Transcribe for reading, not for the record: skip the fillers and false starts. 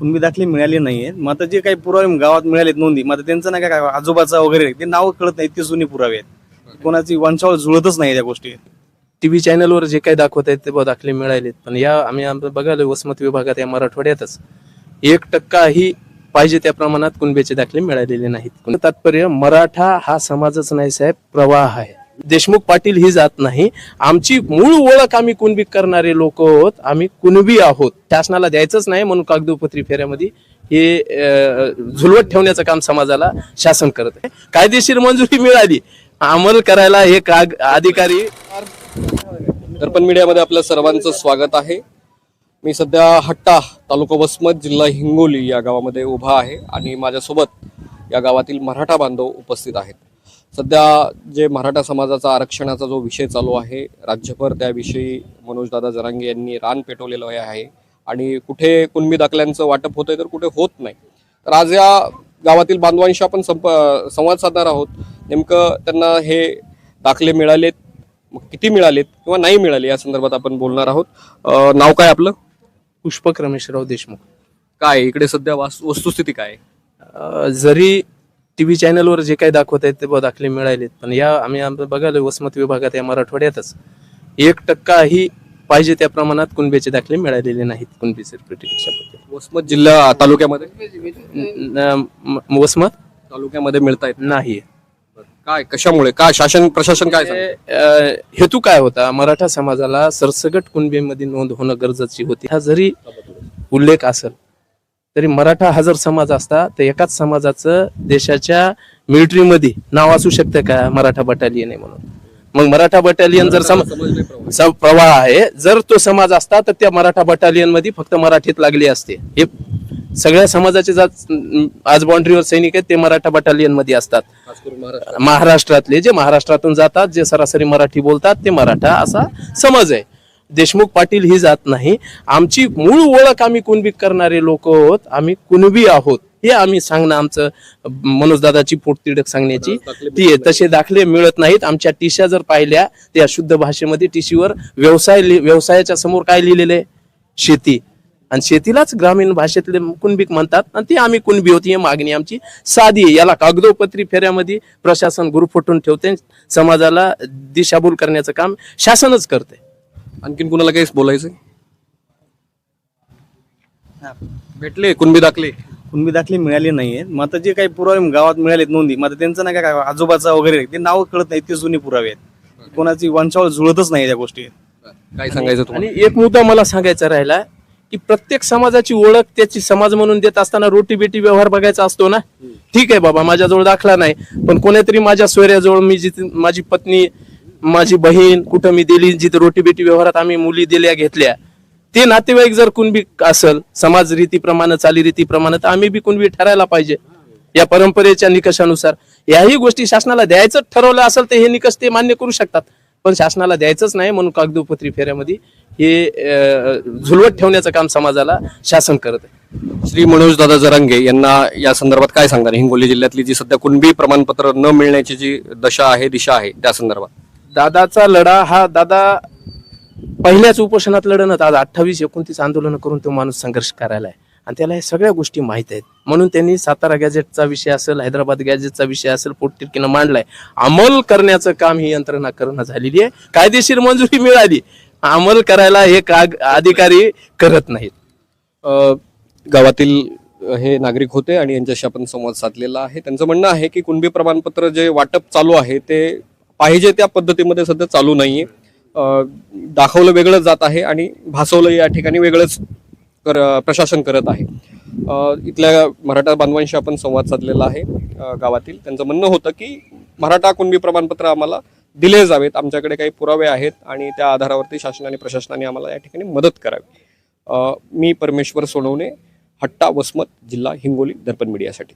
कुणबी दाखले मिळाले नाहीये. मग आता जे काही पुरावे गावात मिळालेत नोंदी, मग आता त्यांचं नाही काय आजोबाचा वगैरे ते नाव कळत नाही, ते जुने पुरावे आहेत. कोणाची वंशावळ जुळतच नाही त्या गोष्टी. टीव्ही चॅनलवर जे काही दाखवत आहेत ते दाखले मिळालेत, पण आम्ही बघायला वसमत विभागात या मराठवाड्यातच 1% ही पाहिजे त्या प्रमाणात कुणबीचे दाखले मिळालेले नाहीत. तात्पर्य मराठा हा समाजच नाही साहेब, प्रवाह आहे. देशमुख पाटील ही जात नाही. आमची मूळ ओळख आम्ही कुणबी करणारे लोक आहोत, आम्ही कुणबी आहोत. शासनाला द्यायचंच नाही म्हणून कागदोपत्री फेऱ्यामध्ये हे झुलवत ठेवण्याचं काम समाजाला शासन करत आहे. कायदेशीर मंजुरी मिळाली, अंमल करायला हे अधिकारी. दर्पण मीडियामध्ये आपल्या सर्वांचं स्वागत आहे. मी सध्या हट्टा तालुका वसमत जिल्हा हिंगोली या गावामध्ये उभा आहे आणि माझ्यासोबत या गावातील मराठा बांधव उपस्थित आहेत. सध्या जे मराठा समाजाचा आरक्षणाचा जो विषय चालू आहे राज्यभर, त्याविषयी मनोजदादा जरांगे यांनी रान पेटवलेलं आहे आणि कुठे कुणबी दाखल्यांचं वाटप होतंय तर कुठे होत नाही. तर आज या गावातील बांधवांशी आपण संवाद साधणार आहोत. नेमकं त्यांना हे दाखले मिळालेत, मग किती मिळालेत किंवा नाही मिळाले या संदर्भात आपण बोलणार आहोत. नाव काय आपलं? पुष्पक रमेशराव देशमुख. काय इकडे सध्या वस्तुस्थिती काय? जरी टीव्ही चॅनलवर जे काही दाखवत आहेत ते दाखले मिळालेत, पण आम्ही बघायला वसमत विभागात या मराठवाड्यातच 1% ही पाहिजे त्या प्रमाणात कुणबीचे दाखले मिळालेले नाहीत. कुणबी सर्टिफिकेटच्या वसमत जिल्हा तालुक्यामध्ये वसमत तालुक्यामध्ये मिळत आहेत नाही. काय, कशामुळे, काय शासन प्रशासन काय सांगतं? हेतू काय होता? मराठा समाजाला सरसगट कुणबीमध्ये नोंद होणं गरजेची होती. हा जरी उल्लेख असेल तरी मराठा हा जर समाज असता तर एकाच समाजाचं देशाच्या मिलिटरीमध्ये नाव असू शकतं का? मराठा बटालियन आहे म्हणून. मग मराठा बटालियन जर प्रवाह आहे, जर तो समाज असता तर त्या मराठा बटालियन मध्ये फक्त मराठीत लागली असते. हे सगळ्या समाजाचे आज बाउंड्रीवर सैनिक आहेत ते मराठा बटालियन मध्ये असतात. महाराष्ट्रातले जे महाराष्ट्रातून जातात, जे सरासरी मराठी बोलतात ते मराठा असा समज आहे. देशमुख पाटील ही जात नाही. आमची मूळ ओळख आम्ही कुणबी करणारे लोक आहोत, आम्ही कुणबी आहोत हे आम्ही सांगणं, आमचं मनोजदादाची पोटतिडक सांगण्याची ती आहे. तसे दाखले मिळत नाहीत. आमच्या टिशा जर पाहिल्या त्या शुद्ध भाषेमध्ये टिशीवर व्यवसायाच्या समोर काय लिहिलेलं आहे? शेती. आणि शेतीलाच ग्रामीण भाषेतले कुणबीक म्हणतात आणि ती आम्ही कुणबी होती. ही मागणी आमची साधी आहे. याला कागदोपत्री फेऱ्यामध्ये प्रशासन गुरफटून ठेवते. समाजाला दिशाभूल करण्याचं काम शासनच करते. आणखीन कुणाला काही बोलायचं? भेटले कुणबी दाखले? कुणबी दाखले मिळाले नाहीये. मग आता जे काही पुरावे गावात मिळालेत नोंदी, मग आता त्यांचं नाही काय आजोबाचा वगैरे ते नाव कळत नाही, ते जुने पुरावे आहेत. कोणाची वंशावळ जुळतच नाही त्या गोष्टी. काय सांगायचं आणि एक मुद्दा मला सांगायचा राहिला की प्रत्येक समाजाची ओळख त्याची समाज म्हणून देत असताना रोटी बेटी व्यवहार बघायचा असतो ना. ठीक आहे बाबा, माझ्याजवळ दाखला नाही, पण कोणीतरी माझ्या सोयऱ्याजवळ मी जिथे माझी पत्नी, माझी बहीण कुठं मी दिली, जिथे रोटी बेटी व्यवहारात आम्ही मुली दिल्या घेतल्या, ते नातेवाईक जर कुणबी असेल समाज रीतीप्रमाणे, चालीरीतीप्रमाणे, तर आम्ही बी कुणबी ठरायला पाहिजे या परंपरेच्या निकषानुसार. याही गोष्टी शासनाला द्यायचं ठरवलं असेल तर हे निकष ते मान्य करू शकतात, पण शासनाला द्यायचंच नाही म्हणून कागदोपत्री फेऱ्यामध्ये हे झुलवत ठेवण्याचं काम समाजाला शासन करत आहे. श्री मनोजदादा जरांगे यांना या संदर्भात काय सांगणार? हिंगोली जिल्ह्यातली जी सध्या कुणबी प्रमाणपत्र न मिळण्याची जी दशा आहे, दिशा आहे, त्या संदर्भात दादाचा लढा हा दादा पहिल्याच उपोषणात लढणं, आज 28-29 आंदोलन करून तो माणूस संघर्ष करायला आहे आणि त्याला हे सगळ्या गोष्टी माहित आहेत. म्हणून त्यांनी सातारा गॅजेटचा विषय असेल, हैदराबाद गॅजेटचा विषय असेल, पोटतिडकीनं मांडलाय. अंमल करण्याचं काम ही यंत्रणा करणं झालेली आहे. कायदेशीर मंजुरी मिळाली, अंमल करायला हे अधिकारी करत नाहीत. गावातील हे नागरिक होते आणि यांच्याशी आपण संवाद साधलेला आहे. त्यांचं म्हणणं आहे की कुणबी प्रमाणपत्र जे वाटप चालू आहे ते पाहिजे त्या पद्धतीमध्ये सध्या चालू नाहीये. दाखवलं वेगळंच जात आहे आणि भासवलं या ठिकाणी वेगळंच प्रशासन करत आहे. इथल्या मराठा बांधवांशी आपण संवाद साधलेला आहे गावातील. त्यांचं म्हणणं होतं की मराठा कुणबी प्रमाणपत्र आम्हाला दिले जावेत, आमच्याकडे काही पुरावे आहेत आणि त्या आधारावरती शासनाने प्रशासनाने आम्हाला या ठिकाणी मदत करावी. मी परमेश्वर सोनवणे, हट्टा वसमत जिल्हा हिंगोली, दर्पण मीडियासाठी.